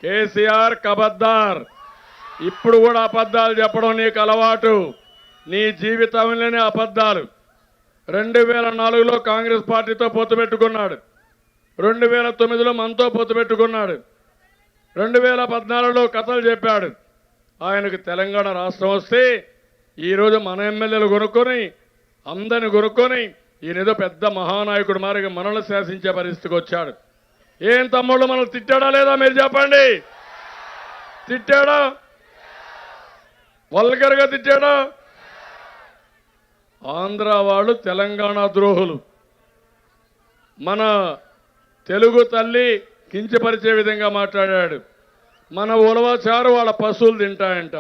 కేసీఆర్ కబద్దార్. ఇప్పుడు కూడా అబద్ధాలు చెప్పడం నీకు అలవాటు. నీ జీవితంలోనే అబద్ధాలు. 2004లో కాంగ్రెస్ పార్టీతో పొత్తు పెట్టుకున్నాడు. 2009లో మనతో పొత్తు పెట్టుకున్నాడు. 2014లో కథలు చెప్పాడు. ఆయనకు తెలంగాణ రాష్ట్రం వస్తే ఈరోజు మన ఎమ్మెల్యేలు కొనుక్కొని అందరిని కొనుక్కొని ఈయనేదో పెద్ద మహానాయకుడు మారిగా మనల్ని శాసించే పరిస్థితికి వచ్చాడు. ఏం తమ్ముళ్ళు మనల్ని తిట్టాడా లేదా మీరు చెప్పండి? తిట్టాడా? వల్గర్గా తిట్టాడా? ఆంధ్ర వాళ్ళు తెలంగాణ ద్రోహులు. మన తెలుగు తల్లి కించపరిచే విధంగా మాట్లాడాడు. మన ఉలవచారు వాళ్ళ పశువులు తింటాయంట.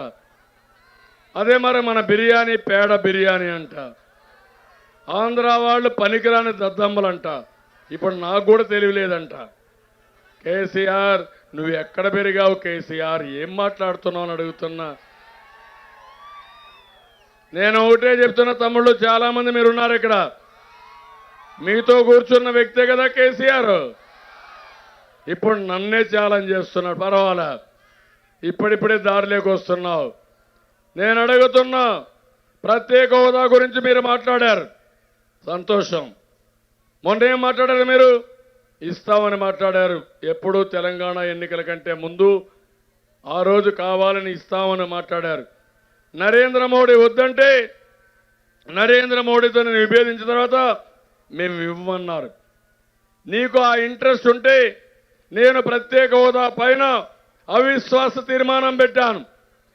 అదే మరి మన బిర్యానీ పేడ బిర్యానీ అంట. ఆంధ్ర వాళ్ళు పనికిరాని దద్దమ్మలంట. ఇప్పుడు నాకు కూడా తెలియలేదంట. కేసీఆర్ నువ్వు ఎక్కడ పెరిగావు? కేసీఆర్ ఏం మాట్లాడుతున్నావు అని అడుగుతున్నా. నేను ఒకటే చెప్తున్నా తమ్ముళ్ళు, చాలా మంది మీరున్నారు ఇక్కడ. మీతో కూర్చున్న వ్యక్తే కదా కేసీఆర్. ఇప్పుడు నన్నే ఛాలెంజ్ చేస్తున్నాడు. పర్వాలా, ఇప్పుడిప్పుడే దారిలోకి వస్తున్నావు. నేను అడుగుతున్నా, ప్రత్యేక హోదా గురించి మీరు మాట్లాడారు, సంతోషం. మొన్న ఏం మాట్లాడారు మీరు? ఇస్తామని మాట్లాడారు. ఎప్పుడు తెలంగాణ ఎన్నికల కంటే ముందు ఆ రోజు కావాలని ఇస్తామని మాట్లాడారు. నరేంద్ర మోడీ వద్దంటే నరేంద్ర మోడీతో విభేదించిన తర్వాత మేము ఇవ్వమన్నారు. నీకు ఆ ఇంట్రెస్ట్ ఉంటే నేను ప్రత్యేక హోదా పైన అవిశ్వాస తీర్మానం పెట్టాను.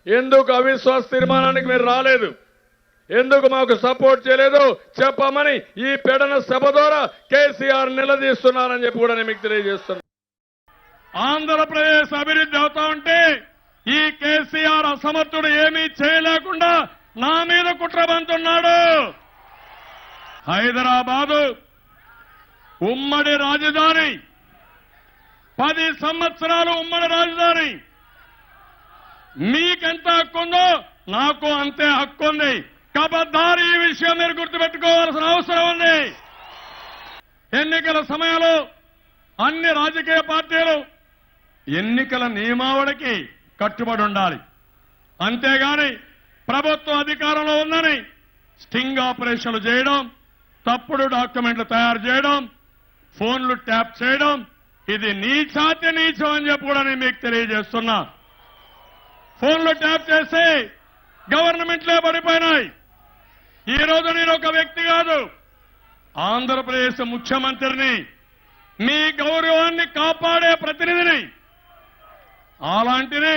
ఎందుకు అవిశ్వాస తీర్మానానికి మీరు రాలేదు? ఎందుకు మాకు సపోర్ట్ చేయలేదు చెప్పమని ఈ పెడన సభ ద్వారా కేసీఆర్ నిలదీస్తున్నారని చెప్పి కూడా నేను మీకు తెలియజేస్తున్నాను. ఆంధ్రప్రదేశ్ అభివృద్ధి అవుతా ఉంటే ఈ కేసీఆర్ అసమర్థుడు ఏమీ చేయలేకుండా నా మీద కుట్రబంతున్నాడు. హైదరాబాదు ఉమ్మడి రాజధాని, 10 సంవత్సరాలు ఉమ్మడి రాజధాని. మీకెంత హక్కుందో నాకు అంతే హక్కుంది. కబద్దారి ఈ విషయం మీరు గుర్తుపెట్టుకోవాల్సిన అవసరం ఉంది. ఎన్నికల సమయంలో అన్ని రాజకీయ పార్టీలు ఎన్నికల నియమావళికి కట్టుబడి ఉండాలి. అంతేగాని ప్రభుత్వం అధికారంలో ఉందని స్టింగ్ ఆపరేషన్లు చేయడం, తప్పుడు డాక్యుమెంట్లు తయారు చేయడం, ఫోన్లు ట్యాప్ చేయడం, ఇది నీచాతి నీచం అని చెప్పి కూడా నేను మీకు తెలియజేస్తున్నా. ఫోన్లు ట్యాప్ చేసి గవర్నమెంట్లే పడిపోయినాయి. ఈ రోజు నేను ఒక వ్యక్తి కాదు, ఆంధ్రప్రదేశ్ ముఖ్యమంత్రిని, మీ గౌరవాన్ని కాపాడే ప్రతినిధిని. అలాంటిది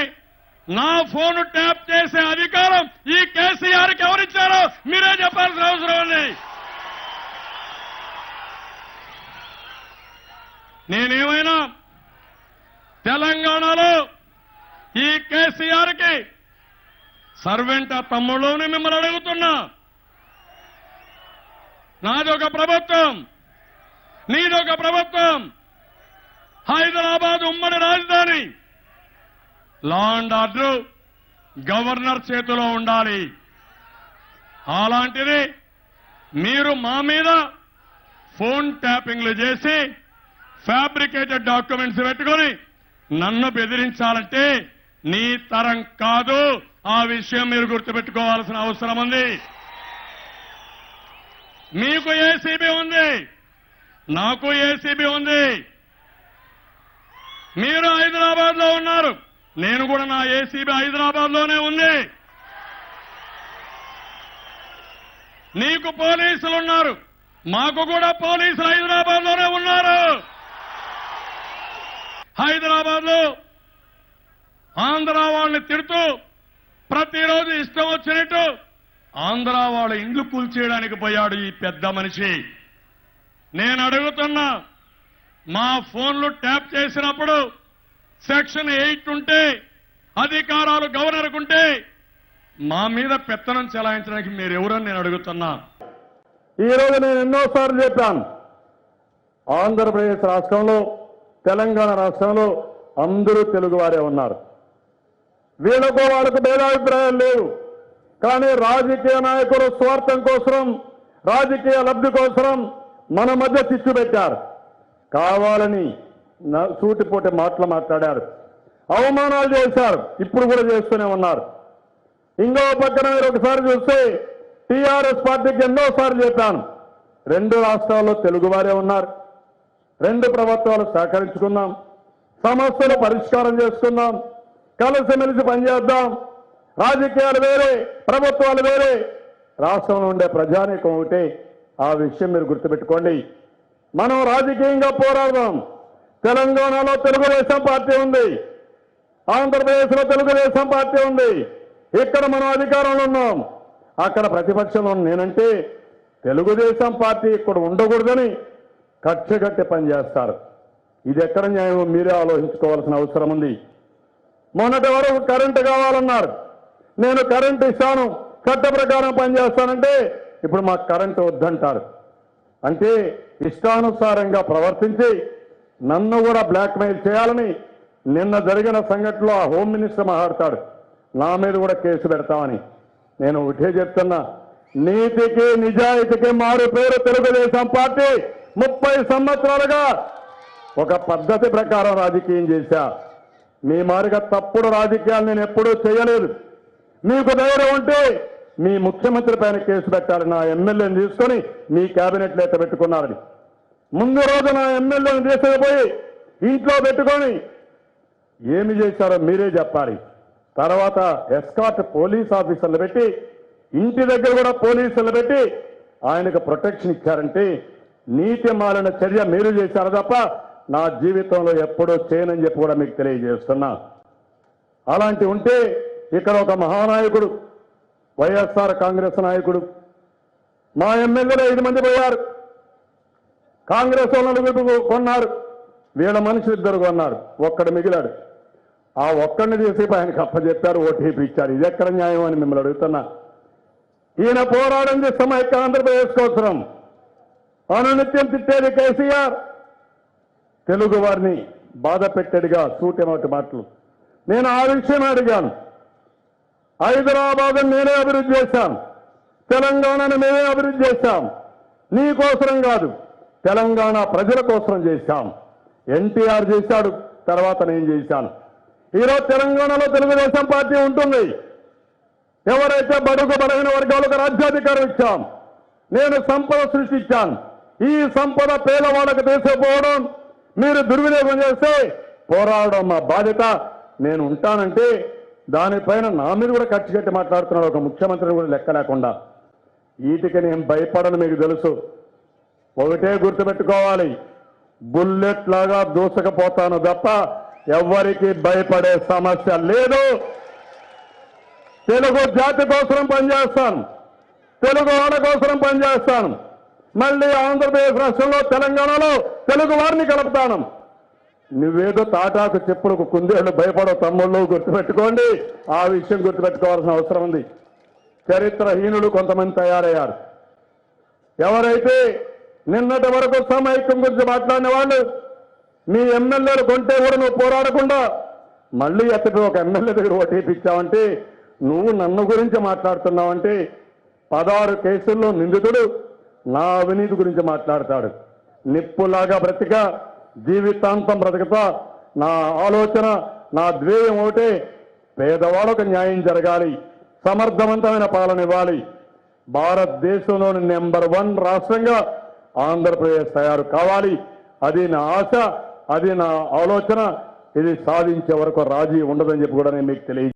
నా ఫోన్ ట్యాప్ చేసే అధికారం ఈ కేసీఆర్కి ఎవరిచ్చారో మీరే చెప్పాల్సిన అవసరం ఉంది. నేనేమైనా తెలంగాణలో ఈ కేసీఆర్కి సర్వెంట్ తమ్ముళ్ళని మిమ్మల్ని అడుగుతున్నా. నాదొక ప్రభుత్వం, నీదొక ప్రభుత్వం. హైదరాబాద్ ఉమ్మడి రాజధాని. లా అండ్ ఆర్డర్ గవర్నర్ చేతిలో ఉండాలి. అలాంటిది మీరు మా మీద ఫోన్ ట్యాపింగ్లు చేసి ఫ్యాబ్రికేటెడ్ డాక్యుమెంట్స్ పెట్టుకొని నన్ను బెదిరించాలంటే నీ తరం కాదు. ఆ విషయం మీరు గుర్తుపెట్టుకోవాల్సిన అవసరం ఉంది. మీకు ఏసీబీ ఉంది, నాకు ఏసీబీ ఉంది. మీరు హైదరాబాద్ లో ఉన్నారు, నేను కూడా నా ఏసీబీ హైదరాబాద్ లోనే ఉంది. నీకు పోలీసులు ఉన్నారు, మాకు కూడా పోలీసులు హైదరాబాద్ లోనే ఉన్నారు. హైదరాబాద్ లో ఆంధ్ర వాళ్ళని తిడుతూ ప్రతిరోజు ఇష్టం వచ్చినట్టు ఆంధ్ర వాళ్ళ ఇండ్లు కూల్చేయడానికి పోయాడు ఈ పెద్ద మనిషి. నేను అడుగుతున్నా, మా ఫోన్లు ట్యాప్ చేసినప్పుడు సెక్షన్ 8 ఉంటే, అధికారాలు గవర్నర్కు ఉంటే, మా మీద పెత్తనం చెలాయించడానికి మీరెవరని నేను అడుగుతున్నా. ఈరోజు నేను ఎన్నోసార్లు చెప్పాను, ఆంధ్రప్రదేశ్ రాష్ట్రంలో, తెలంగాణ రాష్ట్రంలో అందరూ తెలుగువారే ఉన్నారు. వీళ్ళకు వాళ్ళకు భేదాభిప్రాయాలు లేవు. కానీ రాజకీయ నాయకులు స్వార్థం కోసం, రాజకీయ లబ్ధి కోసం మన మధ్య చిచ్చు పెట్టారు. కావాలని సూటిపోటి మాటలు మాట్లాడారు. అవమానాలు చేశారు, ఇప్పుడు కూడా చేస్తూనే ఉన్నారు. ఇంకో పక్కన మీరు ఒకసారి చూస్తే టీఆర్ఎస్ పార్టీకి ఎన్నోసార్లు చెప్పాను, 2 రాష్ట్రాల్లో తెలుగువారే ఉన్నారు, 2 ప్రభుత్వాలు సహకరించుకుందాం, సమస్యలు పరిష్కారం చేసుకుందాం, కలిసిమెలిసి పనిచేద్దాం. రాజకీయాలు వేరే, ప్రభుత్వాలు వేరే, రాష్ట్రంలో ఉండే ప్రజానీకం ఒకటే. ఆ విషయం మీరు గుర్తుపెట్టుకోండి. మనం రాజకీయంగా పోరాడదాం. తెలంగాణలో తెలుగుదేశం పార్టీ ఉంది, ఆంధ్రప్రదేశ్లో తెలుగుదేశం పార్టీ ఉంది. ఇక్కడ మనం అధికారంలో ఉన్నాం, అక్కడ ప్రతిపక్షంలో నేనంటే తెలుగుదేశం పార్టీ ఇక్కడ ఉండకూడదని కక్షగట్టి పనిచేస్తారు. ఇది ఎక్కడ న్యాయం మీరే ఆలోచించుకోవాల్సిన అవసరం ఉంది. మొన్నటి వరకు కరెంటు కావాలన్నారు, నేను కరెంటు ఇస్తాను, చట్ట ప్రకారం పనిచేస్తానంటే ఇప్పుడు మాకు కరెంటు వద్దంటారు. అంటే ఇష్టానుసారంగా ప్రవర్తించి నన్ను కూడా బ్లాక్మెయిల్ చేయాలని నిన్న జరిగిన సంఘటనలో ఆ హోమ్ మినిస్టర్ మాట్లాడతాడు, నా మీద కూడా కేసు పెడతామని. నేను ఒకటే చెప్తున్నా, నీతికి నిజాయితీకి మారు పేరు తెలుగుదేశం పార్టీ. 30 సంవత్సరాలుగా ఒక పద్ధతి ప్రకారం రాజకీయం చేశా. మీ మారిగా తప్పుడు రాజకీయాలు నేను ఎప్పుడూ చేయలేదు. మీకు ధైర్యం ఉంటే మీ ముఖ్యమంత్రి పైన కేసు పెట్టాలి. నా ఎమ్మెల్యేని తీసుకొని మీ క్యాబినెట్లో ఎత్త పెట్టుకున్నారని ముందు రోజు నా ఎమ్మెల్యేని తీసుకుపోయి ఇంట్లో పెట్టుకొని ఏమి చేశారో మీరే చెప్పాలి. తర్వాత ఎస్కాట్ పోలీస్ ఆఫీసర్లు పెట్టి ఇంటి దగ్గర కూడా పోలీసులు పెట్టి ఆయనకు ప్రొటెక్షన్ ఇచ్చారంటే నీతి మాలిన చర్య మీరు చేశారు తప్ప నా జీవితంలో ఎప్పుడూ చేయనని చెప్పి కూడా మీకు తెలియజేస్తున్నా. అలాంటి ఉంటే ఇక్కడ ఒక మహానాయకుడు, వైఎస్ఆర్ కాంగ్రెస్ నాయకుడు, మా ఎమ్మెల్యేలు 5 మంది పోయారు, కాంగ్రెస్ వాళ్ళు కొన్నారు, వీళ్ళ మనుషులు 2 కొన్నారు, ఒక్కడు మిగిలాడు. ఆ ఒక్కడిని తీసి ఆయనకు అప్పచెప్పారు, ఓటీపీ ఇచ్చారు. ఇది ఎక్కడ న్యాయం అని మిమ్మల్ని అడుగుతున్నా. ఈయన పోరాడింది సమైక్య ఆంధ్రప్రదేశ్ కోసం. అనునిత్యం తిట్టేది కేసీఆర్, తెలుగు వారిని బాధ పెట్టేదిగా సూటెమటి మాటలు. నేను ఆ విషయం అడిగాను. హైదరాబాద్ నేనే అభివృద్ధి చేశాను, తెలంగాణను మేమే అభివృద్ధి చేశాం. నీ కోసరం కాదు, తెలంగాణ ప్రజల కోసం చేశాం. ఎన్టీఆర్ చేశాడు, తర్వాత నేను చేశాను. ఈరోజు తెలంగాణలో తెలుగుదేశం పార్టీ ఉంటుంది. ఎవరైతే బడుగు బలహీన వర్గాలకు రాజ్యాధికారం ఇచ్చాం, నేను సంపద సృష్టించాను. ఈ సంపద పేదవాళ్ళకు తీసుకుపోవడం, మీరు దుర్వినియోగం చేస్తే పోరాడడం మా బాధ్యత. నేను ఉంటానంటే దానిపైన నా మీద కూడా ఖర్చు కట్టి మాట్లాడుతున్నాడు ఒక ముఖ్యమంత్రిని కూడా లెక్క లేకుండా. వీటికి నేను భయపడను, మీకు తెలుసు. ఒకటే గుర్తుపెట్టుకోవాలి, బుల్లెట్ లాగా దూసకపోతాను తప్ప ఎవ్వరికి భయపడే సమస్య లేదు. తెలుగు జాతి కోసం పనిచేస్తాను, తెలుగు వాళ్ళ కోసం పనిచేస్తాను. మళ్ళీ ఆంధ్రప్రదేశ్ రాష్ట్రంలో తెలంగాణలో తెలుగు వారిని కలుపుతాను. నువ్వేదో తాటాకు చెప్పులకు కుందేళ్లు భయపడవు తమ్ముళ్ళు, గుర్తుపెట్టుకోండి. ఆ విషయం గుర్తుపెట్టుకోవాల్సిన అవసరం ఉంది. చరిత్రహీనులు కొంతమంది తయారయ్యారు. ఎవరైతే నిన్నటి వరకు సమైక్యం గురించి మాట్లాడిన వాళ్ళు, మీ ఎమ్మెల్యేలు కొంటే కూడా నువ్వు పోరాడకుండా మళ్ళీ అతడు ఒక ఎమ్మెల్యే దగ్గర ఓటీపిచ్చావంటే, నువ్వు నన్ను గురించి మాట్లాడుతున్నావంటే 16 కేసుల్లో నిందితుడు నా అవినీతి గురించి మాట్లాడతాడు. నిప్పులాగా బ్రతిక జీవితాంతం బ్రతకతా. నా ఆలోచన, నా ధ్యేయం ఒకటే, పేదవాళ్ళకు న్యాయం జరగాలి, సమర్థవంతమైన పాలన ఇవ్వాలి. భారతదేశంలోని నెంబర్ 1 రాష్ట్రంగా ఆంధ్రప్రదేశ్ తయారు కావాలి. అది నా ఆశ, అది నా ఆలోచన. ఇది సాధించే వరకు రాజీ ఉండదని చెప్పి కూడా నేను మీకు తెలియ